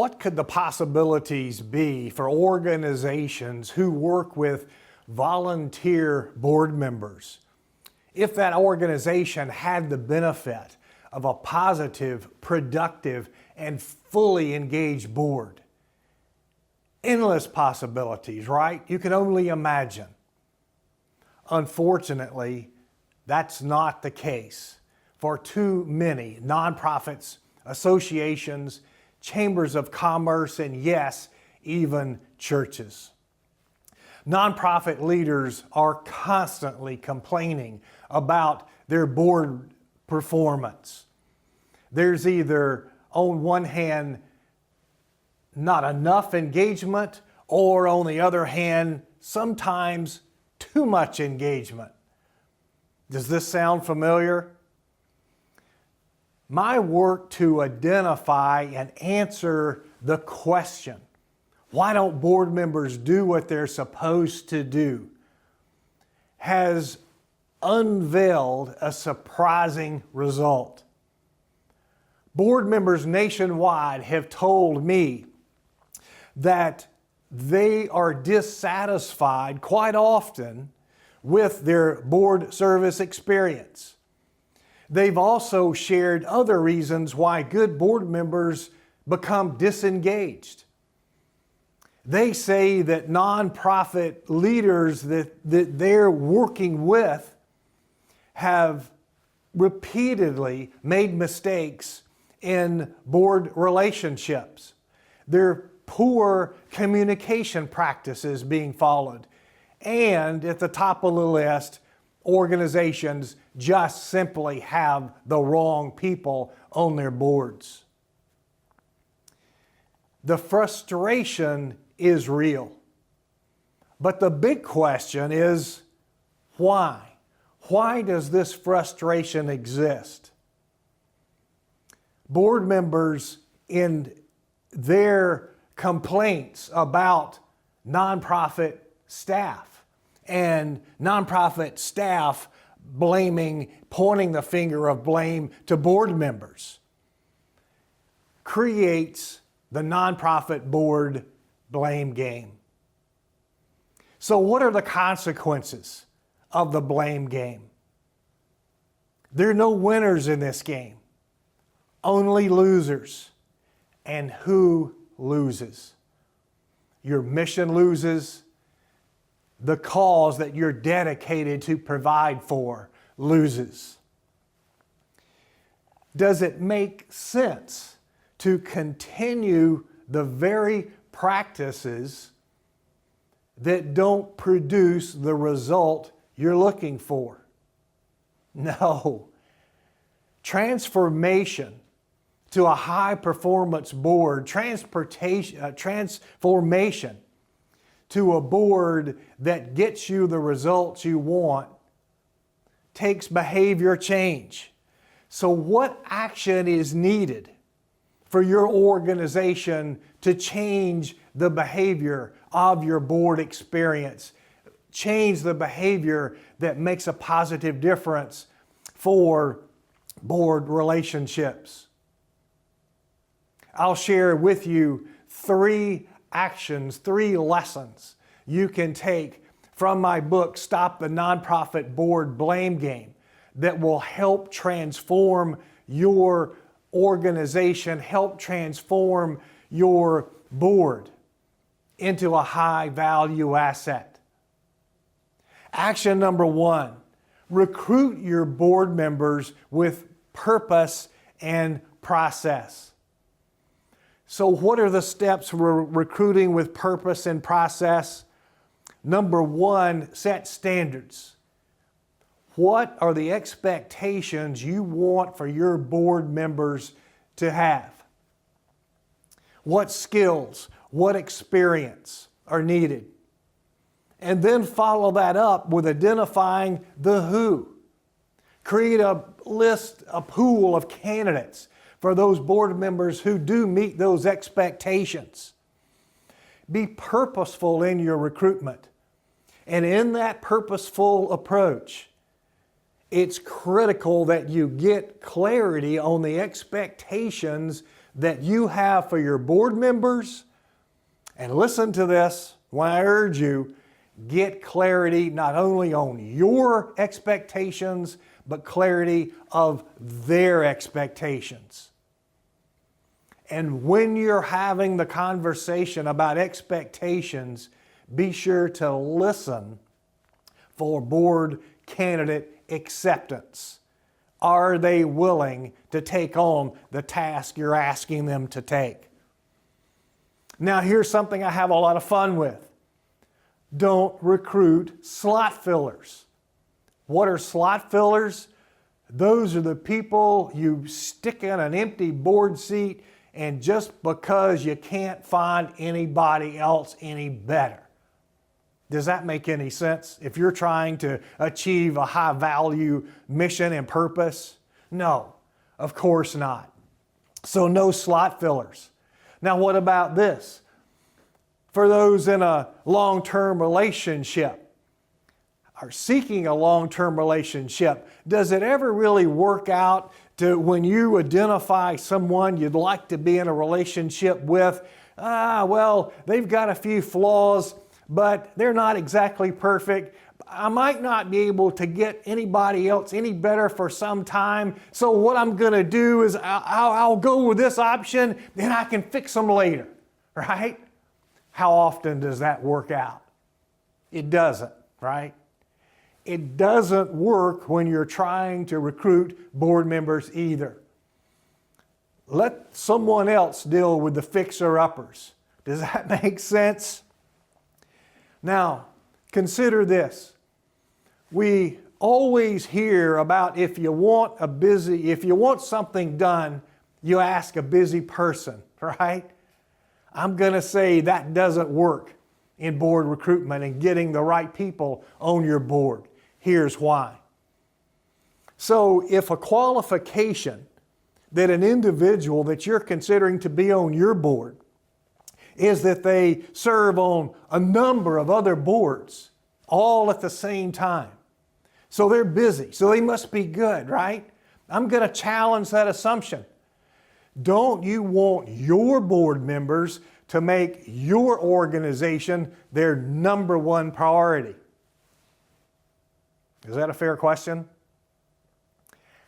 What could the possibilities be for organizations who work with volunteer board members if that organization had the benefit of a positive, productive, and fully engaged board? Endless possibilities, right? You can only imagine. Unfortunately, that's not the case for too many nonprofits, associations, chambers of commerce, and yes, even churches. Nonprofit leaders are constantly complaining about their board performance. There's either, on one hand, not enough engagement, or on the other hand, sometimes too much engagement. Does this sound familiar? My work to identify and answer the question, why don't board members do what they're supposed to do, has unveiled a surprising result. Board members nationwide have told me that they are dissatisfied quite often with their board service experience. They've also shared other reasons why good board members become disengaged. They say that nonprofit leaders that they're working with have repeatedly made mistakes in board relationships. There are poor communication practices being followed. And at the top of the list, organizations just simply have the wrong people on their boards. The frustration is real. But the big question is, why? Why does this frustration exist? Board members in their complaints about nonprofit staff and nonprofit staff pointing the finger of blame to board members creates the nonprofit board blame game. So what are the consequences of the blame game? There are no winners in this game, only losers. And who loses? Your mission loses. The cause that you're dedicated to provide for loses. Does it make sense to continue the very practices that don't produce the result you're looking for? No. Transformation to a high-performance board, transformation to a board that gets you the results you want, takes behavior change. So what action is needed for your organization to change the behavior of your board experience, change the behavior that makes a positive difference for board relationships? I'll share with you 3 actions, 3 lessons you can take from my book, Stop the Nonprofit Board Blame Game, that will help transform your organization, help transform your board into a high-value asset. Action number 1, recruit your board members with purpose and process. So what are the steps for recruiting with purpose and process? Number 1, set standards. What are the expectations you want for your board members to have? What skills, what experience are needed? And then follow that up with identifying the who. Create a list, a pool of candidates for those board members who do meet those expectations. Be purposeful in your recruitment. And in that purposeful approach, it's critical that you get clarity on the expectations that you have for your board members, and listen to this when I urge you, get clarity not only on your expectations, but clarity of their expectations. And when you're having the conversation about expectations, be sure to listen for board candidate acceptance. Are they willing to take on the task you're asking them to take? Now, here's something I have a lot of fun with. Don't recruit slot fillers. What are slot fillers? Those are the people you stick in an empty board seat, and just because you can't find anybody else any better. Does that make any sense? If you're trying to achieve a high value mission and purpose? No, of course not. So no slot fillers. Now what about this? For those in a long-term relationship, or seeking a long-term relationship, does it ever really work out to when you identify someone you'd like to be in a relationship with? Well, they've got a few flaws, but they're not exactly perfect. I might not be able to get anybody else any better for some time. So what I'm going to do is I'll go with this option, then I can fix them later, right? How often does that work out? It doesn't, right? It doesn't work when you're trying to recruit board members either. Let someone else deal with the fixer-uppers. Does that make sense? Now, consider this. We always hear about if you want something done, you ask a busy person, right? I'm going to say that doesn't work in board recruitment and getting the right people on your board. Here's why. So if a qualification that an individual that you're considering to be on your board is that they serve on a number of other boards all at the same time. So they're busy, so they must be good, right? I'm going to challenge that assumption. Don't you want your board members to make your organization their number one priority? Is that a fair question?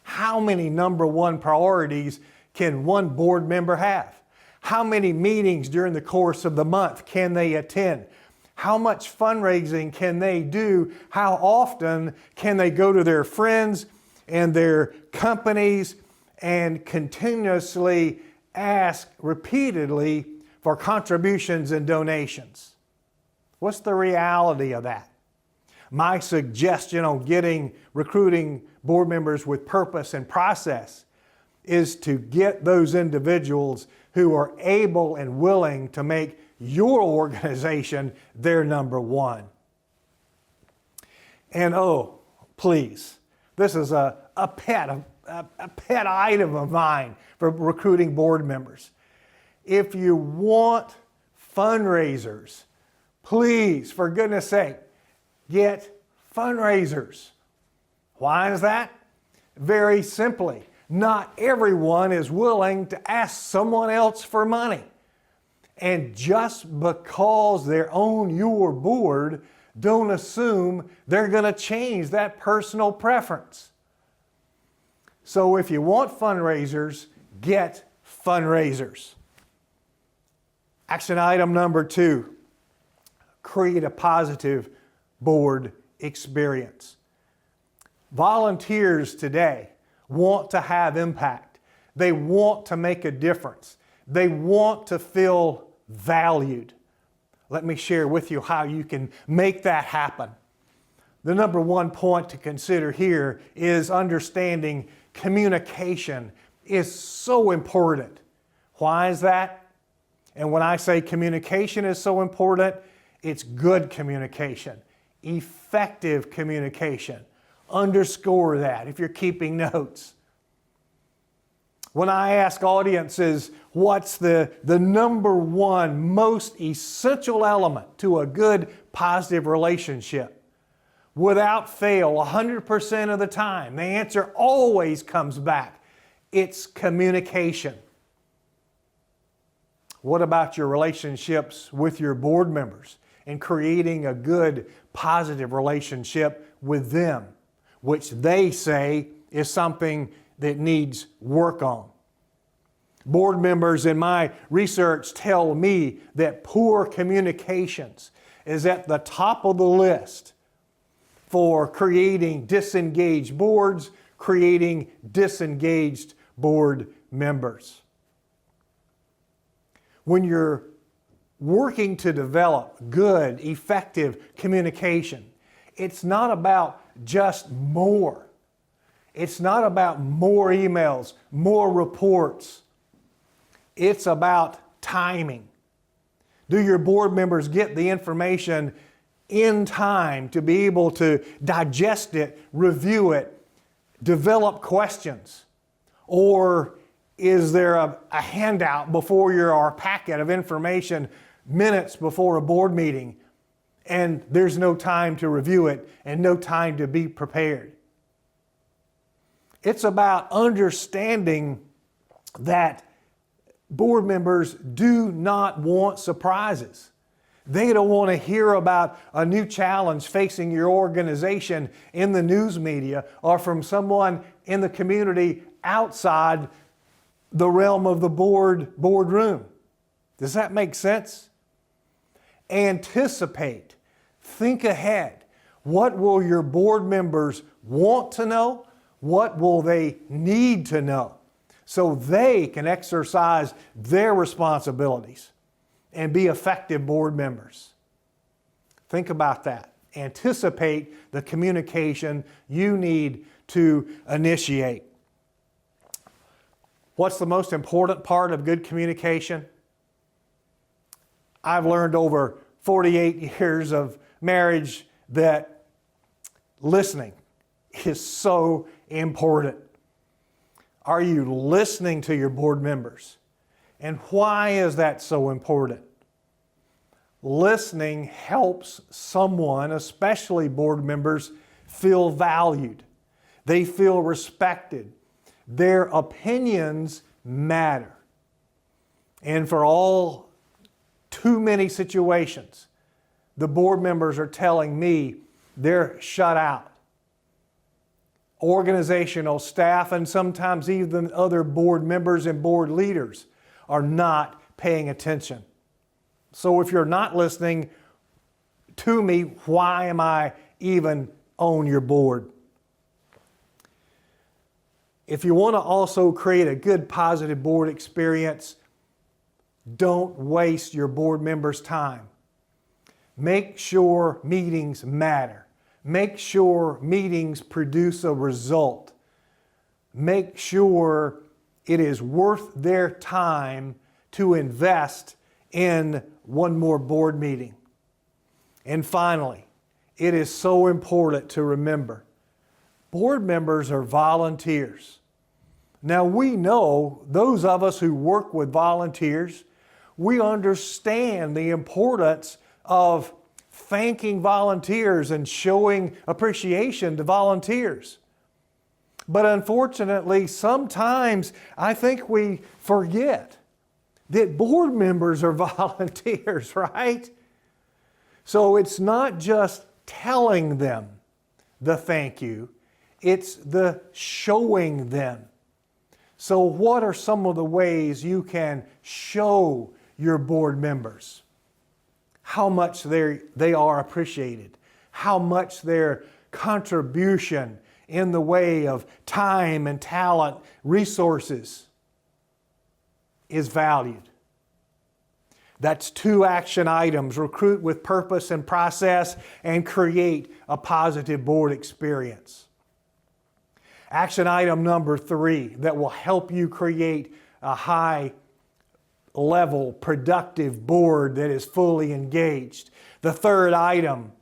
How many number one priorities can one board member have? How many meetings during the course of the month can they attend? How much fundraising can they do? How often can they go to their friends and their companies and continuously ask repeatedly for contributions and donations? What's the reality of that? My suggestion on recruiting board members with purpose and process is to get those individuals who are able and willing to make your organization their number one. And please, this is a pet item of mine for recruiting board members. If you want fundraisers, please, for goodness sake, get fundraisers. Why is that? Very simply, not everyone is willing to ask someone else for money. And just because they're on your board, don't assume they're going to change that personal preference. So if you want fundraisers, get fundraisers. Action item number 2, create a positive board experience. Volunteers today want to have impact. They want to make a difference. They want to feel valued. Let me share with you how you can make that happen. The number one point to consider here is understanding communication is so important. Why is that? And when I say communication is so important, it's good communication, effective communication. Underscore that if you're keeping notes. When I ask audiences what's the number one most essential element to a good positive relationship, without fail, 100% of the time, the answer always comes back. It's communication. What about your relationships with your board members and creating a good, positive relationship with them, which they say is something that needs work on? Board members in my research tell me that poor communications is at the top of the list for creating disengaged boards, creating disengaged board members. When you're working to develop good, effective communication, it's not about just more. It's not about more emails, more reports. It's about timing. Do your board members get the information in time to be able to digest it, review it, develop questions? Or is there a handout before your packet of information minutes before a board meeting and there's no time to review it and no time to be prepared? It's about understanding that board members do not want surprises. They don't want to hear about a new challenge facing your organization in the news media or from someone in the community outside the realm of the boardroom. Does that make sense? Anticipate. Think ahead. What will your board members want to know? What will they need to know so they can exercise their responsibilities and be effective board members? Think about that. Anticipate the communication you need to initiate. What's the most important part of good communication? I've learned over 48 years of marriage that listening is so important. Are you listening to your board members? And why is that so important? Listening helps someone, especially board members, feel valued. They feel respected. Their opinions matter. And for all too many situations, the board members are telling me they're shut out. Organizational staff and sometimes even other board members and board leaders are not paying attention. So if you're not listening to me, why am I even on your board? If you want to also create a good, positive board experience, don't waste your board members' time. Make sure meetings matter. Make sure meetings produce a result. Make sure it is worth their time to invest in one more board meeting. And finally, it is so important to remember, board members are volunteers. Now we know, those of us who work with volunteers, we understand the importance of thanking volunteers and showing appreciation to volunteers. But unfortunately, sometimes I think we forget that board members are volunteers, right? So it's not just telling them the thank you, it's the showing them. So what are some of the ways you can show your board members how much they are appreciated, how much their contribution in the way of time and talent, resources is valued? That's 2 action items: recruit with purpose and process, and create a positive board experience. Action item number 3 that will help you create a high level, productive board that is fully engaged. The 3rd item,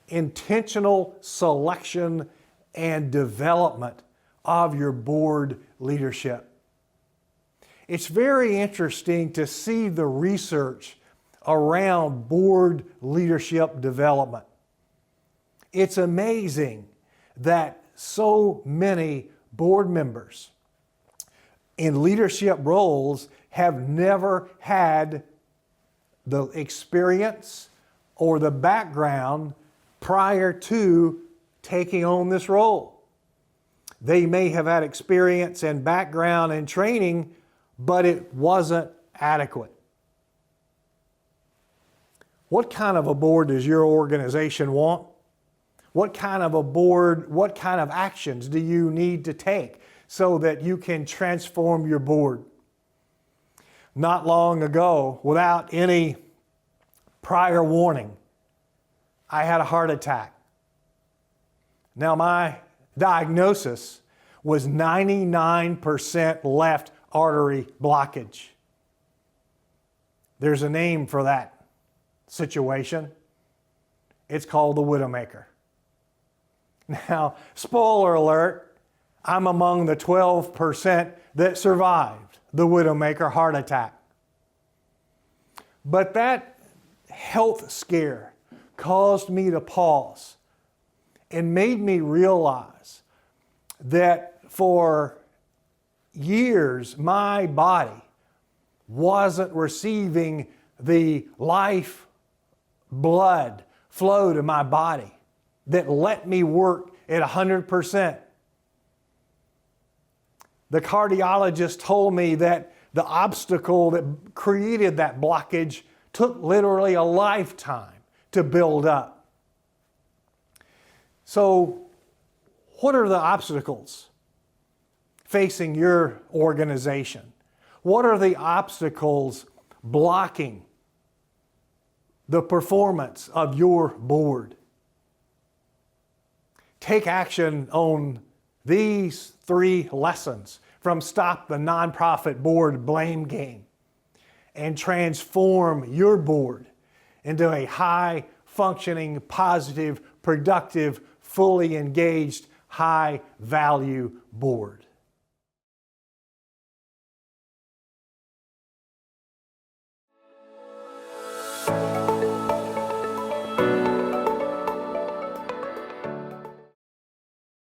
intentional selection and development of your board leadership. It's very interesting to see the research around board leadership development. It's amazing that so many board members in leadership roles have never had the experience or the background prior to taking on this role. They may have had experience and background and training, but it wasn't adequate. What kind of a board does your organization want? What kind of a board, what kind of actions do you need to take so that you can transform your board? Not long ago, without any prior warning, I had a heart attack. Now, my diagnosis was 99% left artery blockage. There's a name for that situation. It's called the Widowmaker. Now, spoiler alert, I'm among the 12% that survived the Widowmaker heart attack. But that health scare caused me to pause and made me realize that for years my body wasn't receiving the life blood flow to my body that let me work at 100%. The cardiologist told me that the obstacle that created that blockage took literally a lifetime to build up. So, what are the obstacles facing your organization? What are the obstacles blocking the performance of your board? Take action on these 3 lessons from Stop the Nonprofit Board Blame Game and transform your board into a high-functioning, positive, productive, fully engaged, high-value board.